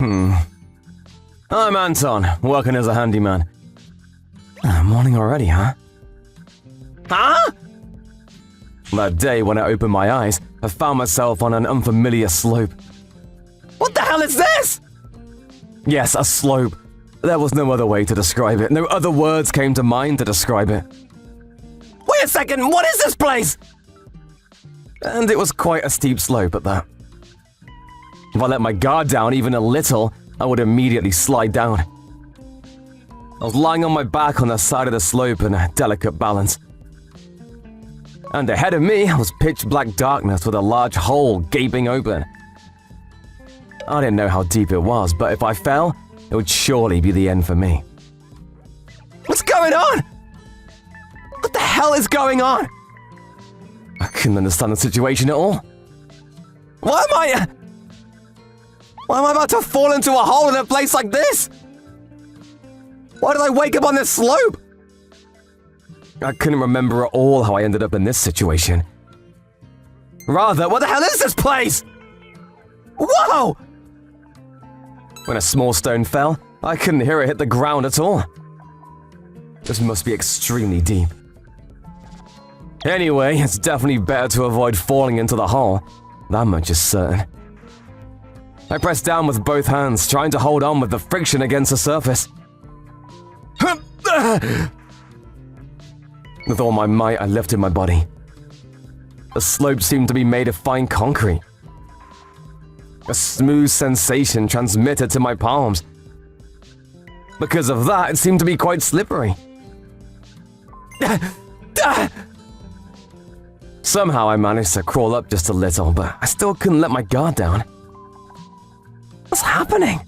I'm Anton, working as a handyman. Morning already, huh? Huh? That day when I opened my eyes, I found myself on an unfamiliar slope. What the hell is this? Yes, a slope. There was no other way to describe it. No other words came to mind to describe it. Wait a second, what is this place? And it was quite a steep slope at that. If I let my guard down even a little, I would immediately slide down. I was lying on my back on the side of the slope in a delicate balance. And ahead of me was pitch black darkness with a large hole gaping open. I didn't know how deep it was, but if I fell, it would surely be the end for me. What's going on? What the hell is going on? I couldn't understand the situation at all. Why am I about to fall into a hole in a place like this? Why did I wake up on this slope? I couldn't remember at all how I ended up in this situation. Rather, what the hell is this place? Whoa! When a small stone fell, I couldn't hear it hit the ground at all. This must be extremely deep. Anyway, it's definitely better to avoid falling into the hole. That much is certain. I pressed down with both hands, trying to hold on with the friction against the surface. With all my might, I lifted my body. The slope seemed to be made of fine concrete. A smooth sensation transmitted to my palms. Because of that, it seemed to be quite slippery. Somehow I managed to crawl up just a little, but I still couldn't let my guard down. What's happening?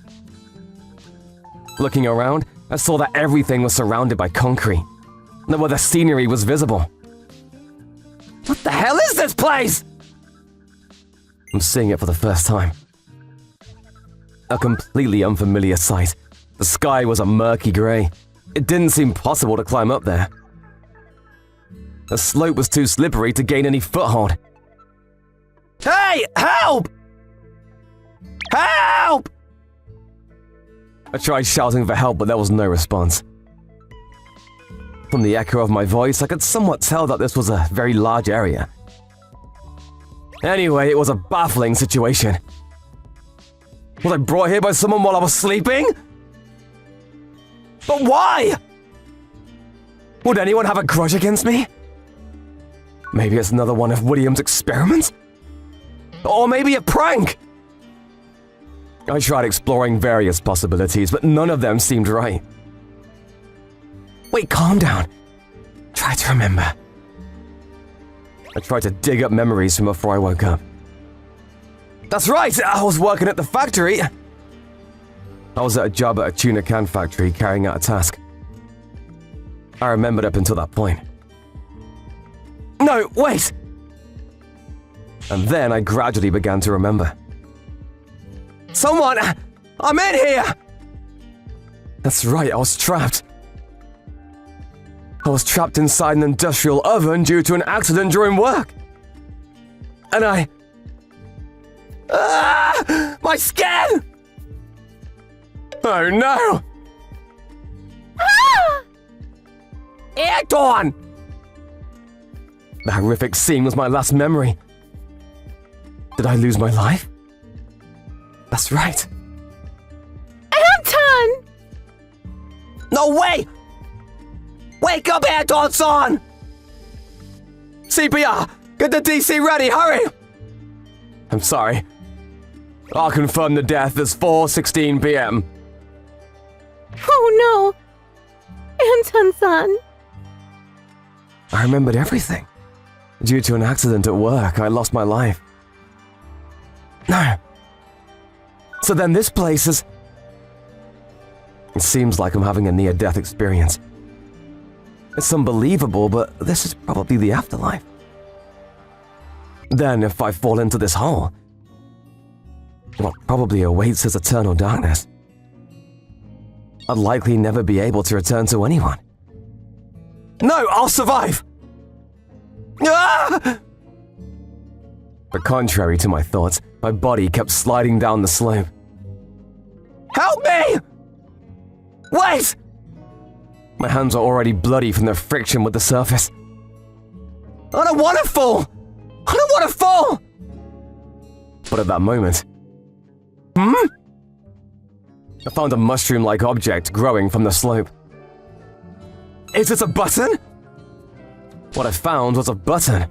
Looking around, I saw that everything was surrounded by concrete. No other scenery was visible. What the hell is this place? I'm seeing it for the first time. A completely unfamiliar sight. The sky was a murky gray. It didn't seem possible to climb up there. The slope was too slippery to gain any foothold. Hey! Help! Help! I tried shouting for help, but there was no response. From the echo of my voice, I could somewhat tell that this was a very large area. Anyway, it was a baffling situation. Was I brought here by someone while I was sleeping? But why? Would anyone have a grudge against me? Maybe it's another one of William's experiments? Or maybe a prank? I tried exploring various possibilities, but none of them seemed right. Wait, calm down. Try to remember. I tried to dig up memories from before I woke up. That's right, I was working at the factory. I was at a job at a tuna can factory carrying out a task. I remembered up until that point. No, wait! And then I gradually began to remember. Someone! I'm in here! That's right, I was trapped. I was trapped inside an industrial oven due to an accident during work. And my skin! Oh no! Ah! Anton! The horrific scene was my last memory. Did I lose my life? That's right. Anton! No way! Wake up, Anton-san! CPR! Get the DC ready, hurry! I'm sorry. I'll confirm the death as 4:16 p.m. Oh no! Anton-san! I remembered everything. Due to an accident at work, I lost my life. No. So then this place is... It seems like I'm having a near-death experience. It's unbelievable, but this is probably the afterlife. Then, if I fall into this hole, what probably awaits is eternal darkness. I'd likely never be able to return to anyone. No, I'll survive! Ah! But contrary to my thoughts, my body kept sliding down the slope. Help me! Wait! My hands are already bloody from the friction with the surface. I don't want to fall! I don't want to fall! But at that moment... I found a mushroom-like object growing from the slope. Is this a button? What I found was a button.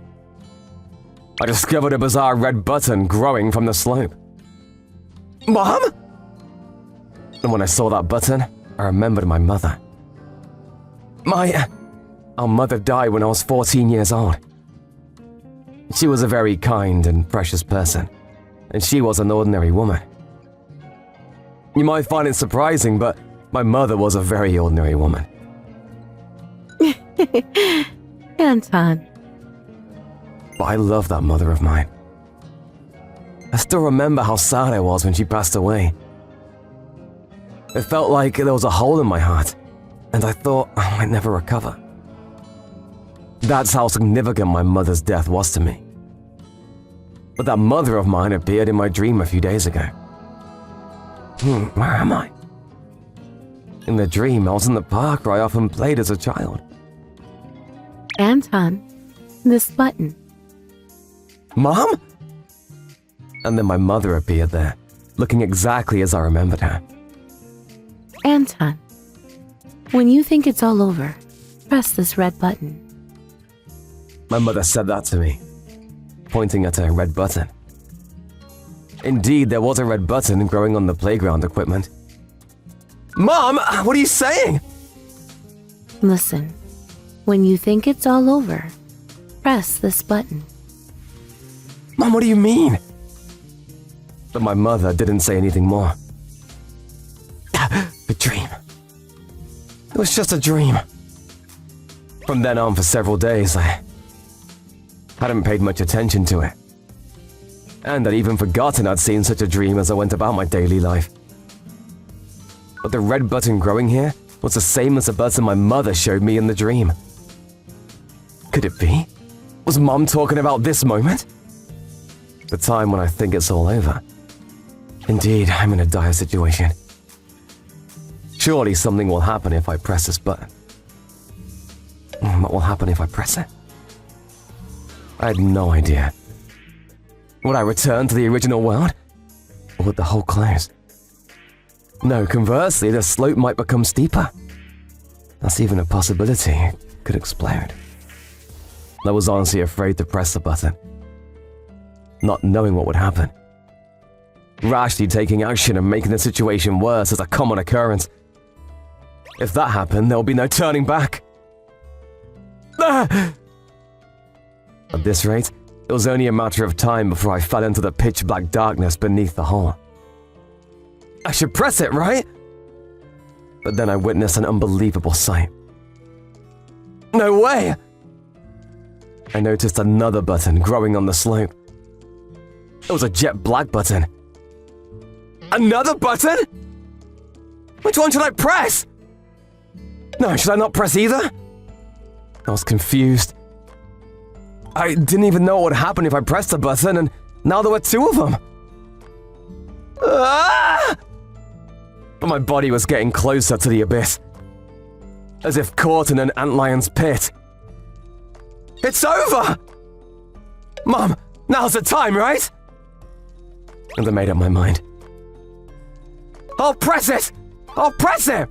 I discovered a bizarre red button growing from the slope. Mom? And when I saw that button, I remembered my mother. Our mother died when I was 14 years old. She was a very kind and precious person, and she was an ordinary woman. You might find it surprising, but my mother was a very ordinary woman. Anton. But I love that mother of mine. I still remember how sad I was when she passed away. It felt like there was a hole in my heart, and I thought I might never recover. That's how significant my mother's death was to me. But that mother of mine appeared in my dream a few days ago. Where am I? In the dream, I was in the park where I often played as a child. Anton, this button. Mom? And then my mother appeared there, looking exactly as I remembered her. Anton, when you think it's all over, press this red button. My mother said that to me, pointing at a red button. Indeed, there was a red button growing on the playground equipment. Mom, what are you saying? Listen, when you think it's all over, press this button. Mom, what do you mean? But my mother didn't say anything more. A dream. It was just a dream. From then on for several days, I hadn't paid much attention to it. And I'd even forgotten I'd seen such a dream as I went about my daily life. But the red button growing here was the same as the button my mother showed me in the dream. Could it be? Was Mom talking about this moment? The time when I think it's all over. Indeed, I'm in a dire situation. Surely something will happen if I press this button. What will happen if I press it? I had no idea. Would I return to the original world? Or would the hole close? No, conversely, the slope might become steeper. That's even a possibility. It could explode. I was honestly afraid to press the button, not knowing what would happen. Rashly taking action and making the situation worse is a common occurrence. If that happened, there will be no turning back. At this rate, it was only a matter of time before I fell into the pitch-black darkness beneath the hole. I should press it, right? But then I witnessed an unbelievable sight. No way! I noticed another button growing on the slope. It was a jet black button. Another button? Which one should I press? No, should I not press either? I was confused. I didn't even know what would happen if I pressed the button, and now there were two of them. Ah! But my body was getting closer to the abyss, as if caught in an antlion's pit. It's over! Mom, now's the time, right? And I made up my mind. I'll press it! I'll press it!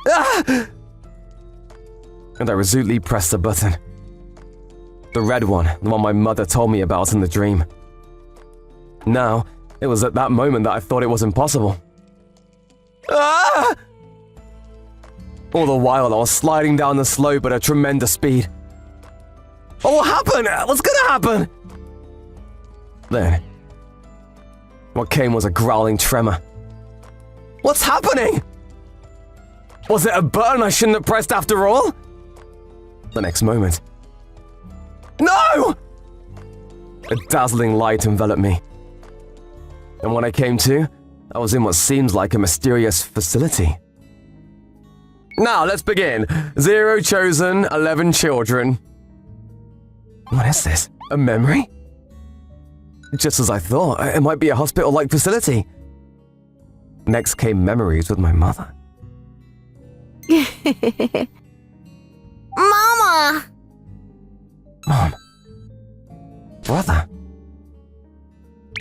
Ah! And I resolutely pressed the button. The red one, the one my mother told me about in the dream. Now, it was at that moment that I thought it was impossible. Ah! All the while, I was sliding down the slope at a tremendous speed. What will happen? What's gonna happen? Then, what came was a growling tremor. What's happening? Was it a button I shouldn't have pressed after all? The next moment. No! A dazzling light enveloped me. And when I came to, I was in what seems like a mysterious facility. Now, let's begin. 0 chosen, 11 children. What is this? A memory? Just as I thought, it might be a hospital-like facility. Next came memories with my mother. Mama! Mom. Brother.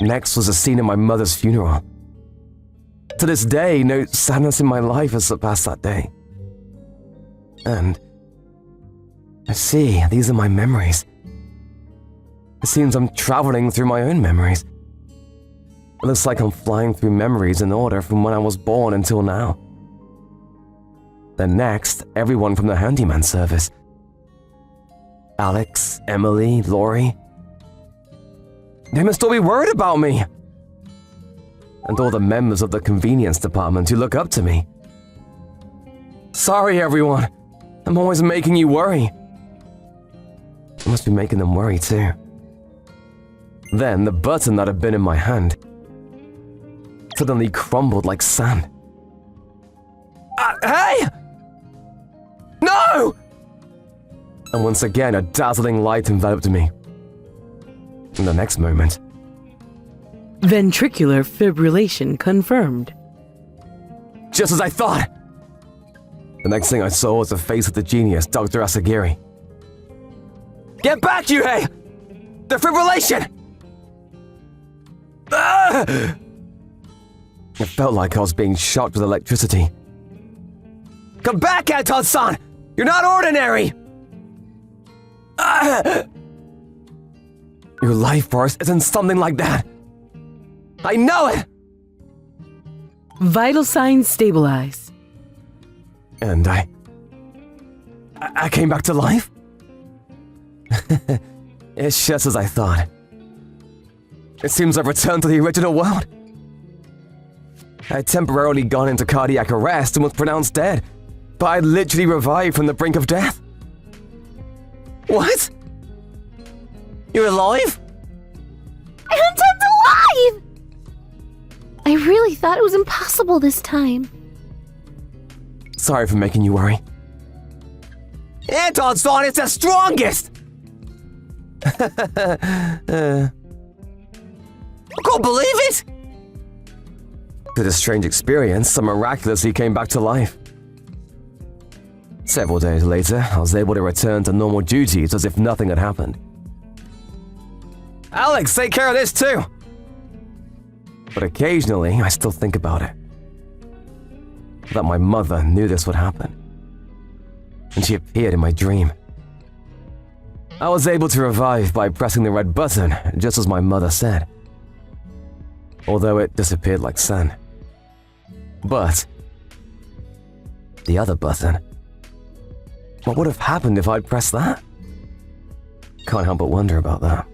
Next was a scene at my mother's funeral. To this day, no sadness in my life has surpassed that day. And I see, these are my memories. It seems I'm traveling through my own memories. It looks like I'm flying through memories in order from when I was born until now. Then next, everyone from the handyman service. Alex, Emily, Lori. They must all be worried about me. And all the members of the convenience department who look up to me. Sorry, everyone. I'm always making you worry. I must be making them worry too. Then the button that had been in my hand suddenly crumbled like sand. Hey! No! And once again, a dazzling light enveloped me. In the next moment, ventricular fibrillation confirmed. just as I thought! The next thing I saw was the face of the genius, Dr. Asagiri. Get back, Yuhei! Defibrillation! Ah! It felt like I was being shocked with electricity. Come back, Anton-san! You're not ordinary! Ah! Your life force isn't something like that. I know it! Vital signs stabilize. And I came back to life? It's just as I thought. It seems I've returned to the original world. I had temporarily gone into cardiac arrest and was pronounced dead, but I literally revived from the brink of death. What? You're alive? Anton's alive! I really thought it was impossible this time. Sorry for making you worry. Anton-san is the strongest! I can't believe it! Through this strange experience, I miraculously came back to life. Several days later, I was able to return to normal duties as if nothing had happened. Alex, take care of this too! But occasionally, I still think about it. That my mother knew this would happen. And she appeared in my dream. I was able to revive by pressing the red button, just as my mother said. Although it disappeared like sand. But the other button, what would have happened if I'd pressed that? Can't help but wonder about that.